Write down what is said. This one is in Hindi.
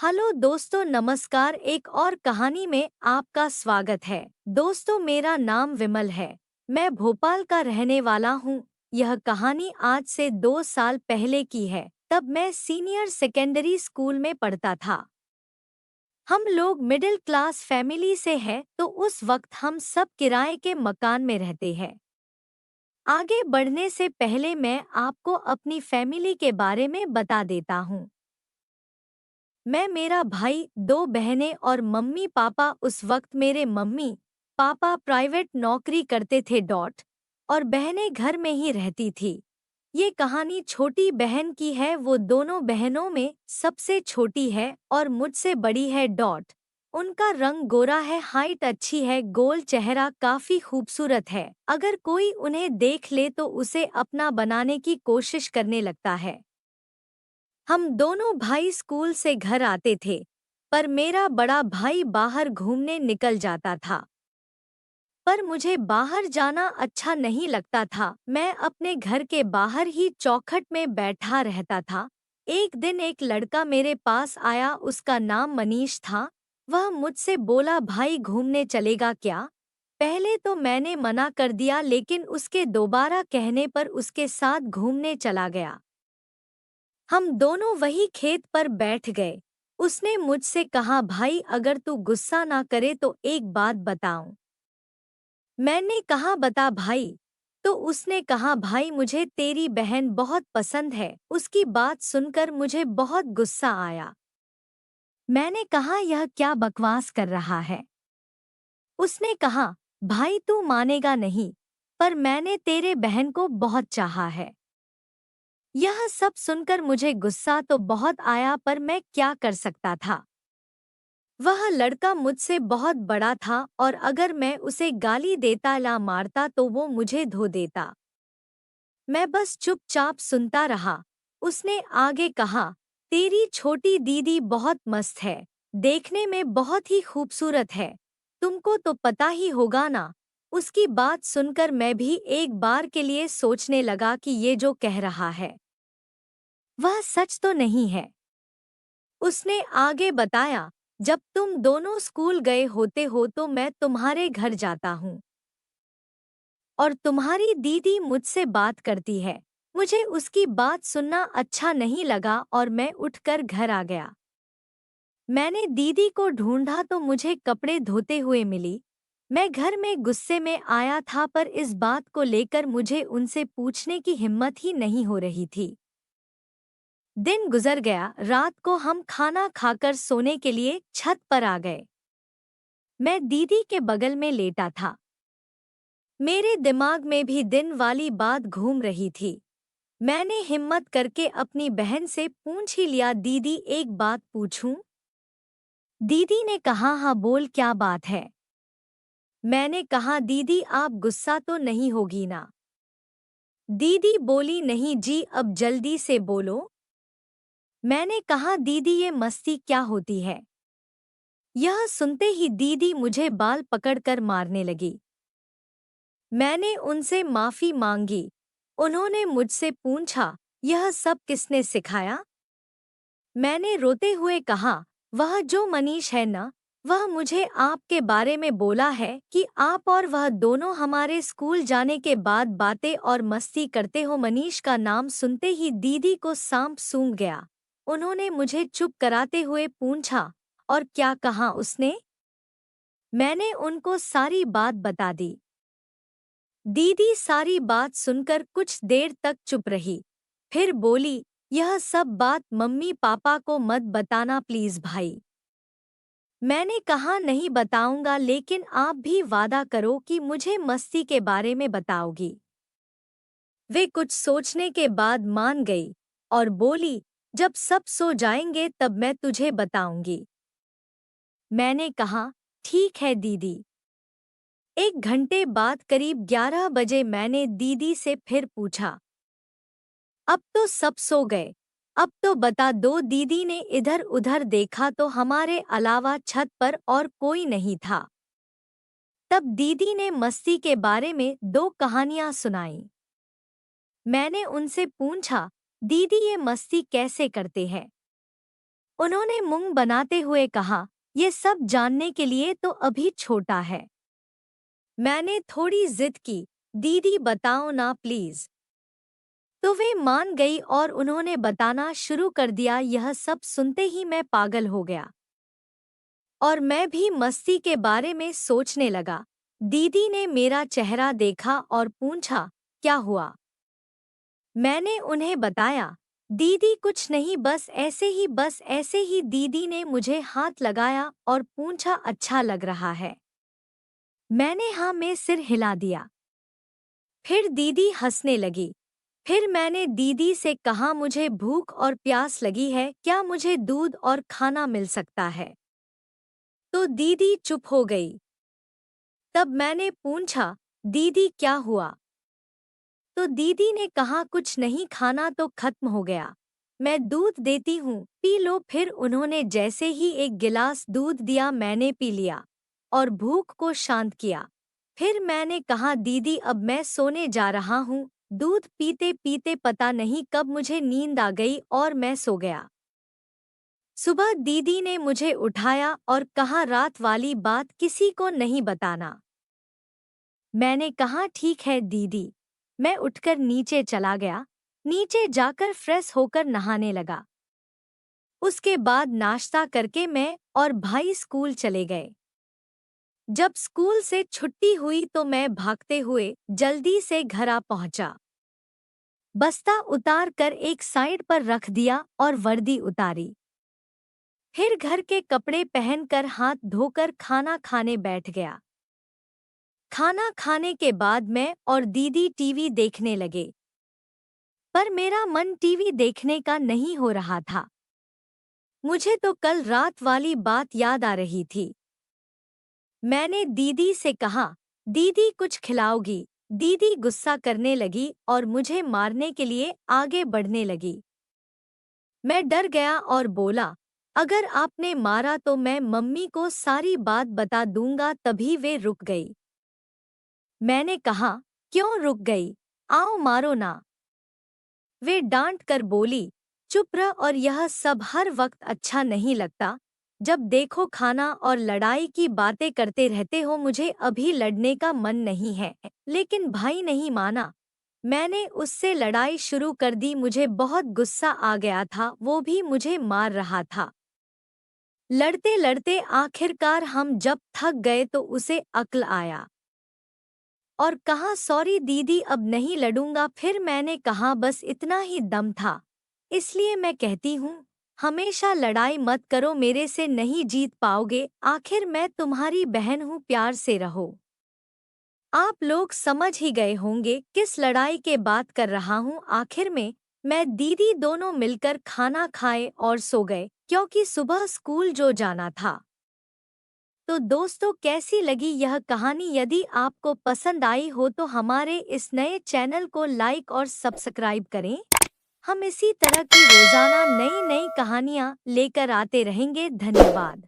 हेलो दोस्तों, नमस्कार। एक और कहानी में आपका स्वागत है। दोस्तों, मेरा नाम विमल है। मैं भोपाल का रहने वाला हूँ। यह कहानी आज से 2 साल पहले की है। तब मैं सीनियर सेकेंडरी स्कूल में पढ़ता था। हम लोग मिडिल क्लास फैमिली से हैं, तो उस वक्त हम सब किराए के मकान में रहते हैं। आगे बढ़ने से पहले मैं आपको अपनी फैमिली के बारे में बता देता हूँ। मैं, मेरा भाई, 2 बहनें और मम्मी पापा। उस वक्त मेरे मम्मी पापा प्राइवेट नौकरी करते थे और बहनें घर में ही रहती थी। ये कहानी छोटी बहन की है। वो दोनों बहनों में सबसे छोटी है और मुझसे बड़ी है उनका रंग गोरा है, हाइट अच्छी है, गोल चेहरा, काफी खूबसूरत है। अगर कोई उन्हें देख ले तो उसे अपना बनाने की कोशिश करने लगता है। हम दोनों भाई स्कूल से घर आते थे, पर मेरा बड़ा भाई बाहर घूमने निकल जाता था। पर मुझे बाहर जाना अच्छा नहीं लगता था। मैं अपने घर के बाहर ही चौखट में बैठा रहता था। एक दिन एक लड़का मेरे पास आया। उसका नाम मनीष था। वह मुझसे बोला, भाई घूमने चलेगा क्या? पहले तो मैंने मना कर दिया, लेकिन उसके दोबारा कहने पर उसके साथ घूमने चला गया। हम दोनों वही खेत पर बैठ गए। उसने मुझसे कहा, भाई अगर तू गुस्सा ना करे तो एक बात बताऊं। मैंने कहा, बता भाई। तो उसने कहा, भाई मुझे तेरी बहन बहुत पसंद है। उसकी बात सुनकर मुझे बहुत गुस्सा आया। मैंने कहा, यह क्या बकवास कर रहा है? उसने कहा, भाई तू मानेगा नहीं, पर मैंने तेरे बहन को बहुत चाहा है। यह सब सुनकर मुझे गुस्सा तो बहुत आया, पर मैं क्या कर सकता था। वह लड़का मुझसे बहुत बड़ा था और अगर मैं उसे गाली देता या मारता तो वो मुझे धो देता। मैं बस चुपचाप सुनता रहा। उसने आगे कहा, तेरी छोटी दीदी बहुत मस्त है, देखने में बहुत ही खूबसूरत है। तुमको तो पता ही होगा ना। उसकी बात सुनकर मैं भी एक बार के लिए सोचने लगा कि ये जो कह रहा है वह सच तो नहीं है। उसने आगे बताया, जब तुम दोनों स्कूल गए होते हो तो मैं तुम्हारे घर जाता हूँ और तुम्हारी दीदी मुझसे बात करती है। मुझे उसकी बात सुनना अच्छा नहीं लगा और मैं उठकर घर आ गया। मैंने दीदी को ढूंढा तो मुझे कपड़े धोते हुए मिली। मैं घर में गुस्से में आया था, पर इस बात को लेकर मुझे उनसे पूछने की हिम्मत ही नहीं हो रही थी। दिन गुजर गया। रात को हम खाना खाकर सोने के लिए छत पर आ गए। मैं दीदी के बगल में लेटा था। मेरे दिमाग में भी दिन वाली बात घूम रही थी। मैंने हिम्मत करके अपनी बहन से पूछ ही लिया, दीदी एक बात पूछूं? दीदी ने कहा, हाँ बोल, क्या बात है? मैंने कहा, दीदी आप गुस्सा तो नहीं होगी ना? दीदी बोली, नहीं जी, अब जल्दी से बोलो। मैंने कहा, दीदी ये मस्ती क्या होती है? यह सुनते ही दीदी मुझे बाल पकड़कर मारने लगी। मैंने उनसे माफी मांगी। उन्होंने मुझसे पूछा, यह सब किसने सिखाया? मैंने रोते हुए कहा, वह जो मनीष है ना, वह मुझे आपके बारे में बोला है कि आप और वह दोनों हमारे स्कूल जाने के बाद बातें और मस्ती करते हो। मनीष का नाम सुनते ही दीदी को सांप सूंघ गया। उन्होंने मुझे चुप कराते हुए पूछा, और क्या कहा उसने? मैंने उनको सारी बात बता दी। दीदी सारी बात सुनकर कुछ देर तक चुप रही। फिर बोली, यह सब बात मम्मी पापा को मत बताना प्लीज भाई। मैंने कहा, नहीं बताऊंगा, लेकिन आप भी वादा करो कि मुझे मस्ती के बारे में बताओगी। वे कुछ सोचने के बाद मान गई और बोली, जब सब सो जाएंगे तब मैं तुझे बताऊंगी। मैंने कहा, ठीक है दीदी। 1 घंटे बाद करीब 11 बजे मैंने दीदी से फिर पूछा, अब तो सब सो गए, अब तो बता दो। दीदी ने इधर उधर देखा तो हमारे अलावा छत पर और कोई नहीं था। तब दीदी ने मस्ती के बारे में 2 कहानियां सुनाई। मैंने उनसे पूछा, दीदी ये मस्ती कैसे करते हैं? उन्होंने मुंह बनाते हुए कहा, ये सब जानने के लिए तो अभी छोटा है। मैंने थोड़ी जिद की, दीदी बताओ ना प्लीज। तो वे मान गई और उन्होंने बताना शुरू कर दिया। यह सब सुनते ही मैं पागल हो गया और मैं भी मस्ती के बारे में सोचने लगा। दीदी ने मेरा चेहरा देखा और पूछा, क्या हुआ? मैंने उन्हें बताया, दीदी कुछ नहीं, बस ऐसे ही। दीदी ने मुझे हाथ लगाया और पूछा, अच्छा लग रहा है? मैंने हाँ में सिर हिला दिया। फिर दीदी हंसने लगी। फिर मैंने दीदी से कहा, मुझे भूख और प्यास लगी है, क्या मुझे दूध और खाना मिल सकता है? तो दीदी चुप हो गई। तब मैंने पूछा, दीदी क्या हुआ? तो दीदी ने कहा, कुछ नहीं, खाना तो खत्म हो गया, मैं दूध देती हूँ, पी लो। फिर उन्होंने जैसे ही एक गिलास दूध दिया, मैंने पी लिया और भूख को शांत किया। फिर मैंने कहा, दीदी अब मैं सोने जा रहा हूँ। दूध पीते पीते पता नहीं कब मुझे नींद आ गई और मैं सो गया। सुबह दीदी ने मुझे उठाया और कहा, रात वाली बात किसी को नहीं बताना। मैंने कहा, ठीक है दीदी। मैं उठकर नीचे चला गया। नीचे जाकर फ्रेश होकर नहाने लगा। उसके बाद नाश्ता करके मैं और भाई स्कूल चले गए। जब स्कूल से छुट्टी हुई तो मैं भागते हुए जल्दी से घर आ पहुंचा। बस्ता उतार कर एक साइड पर रख दिया और वर्दी उतारी। फिर घर के कपड़े पहनकर हाथ धोकर खाना खाने बैठ गया। खाना खाने के बाद मैं और दीदी टीवी देखने लगे, पर मेरा मन टीवी देखने का नहीं हो रहा था। मुझे तो कल रात वाली बात याद आ रही थी। मैंने दीदी से कहा, दीदी कुछ खिलाओगी? दीदी गुस्सा करने लगी और मुझे मारने के लिए आगे बढ़ने लगी। मैं डर गया और बोला, अगर आपने मारा तो मैं मम्मी को सारी बात बता दूंगा। तभी वे रुक गई। मैंने कहा, क्यों रुक गई? आओ मारो ना। वे डांट कर बोली, चुप रह, और यह सब हर वक्त अच्छा नहीं लगता। जब देखो खाना और लड़ाई की बातें करते रहते हो। मुझे अभी लड़ने का मन नहीं है। लेकिन भाई नहीं माना। मैंने उससे लड़ाई शुरू कर दी। मुझे बहुत गुस्सा आ गया था, वो भी मुझे मार रहा था। लड़ते लड़ते आखिरकार हम जब थक गए तो उसे अक्ल आया और कहा, सॉरी दीदी अब नहीं लड़ूंगा। फिर मैंने कहा, बस इतना ही दम था, इसलिए मैं कहती हूँ, हमेशा लड़ाई मत करो, मेरे से नहीं जीत पाओगे। आखिर मैं तुम्हारी बहन हूँ, प्यार से रहो। आप लोग समझ ही गए होंगे किस लड़ाई के बात कर रहा हूँ। आखिर में मैं दीदी दोनों मिलकर खाना खाए और सो गए, क्योंकि सुबह स्कूल जो जाना था। तो दोस्तों, कैसी लगी यह कहानी? यदि आपको पसंद आई हो तो हमारे इस नए चैनल को लाइक और सब्सक्राइब करें। हम इसी तरह की रोजाना नई नई कहानियाँ लेकर आते रहेंगे। धन्यवाद।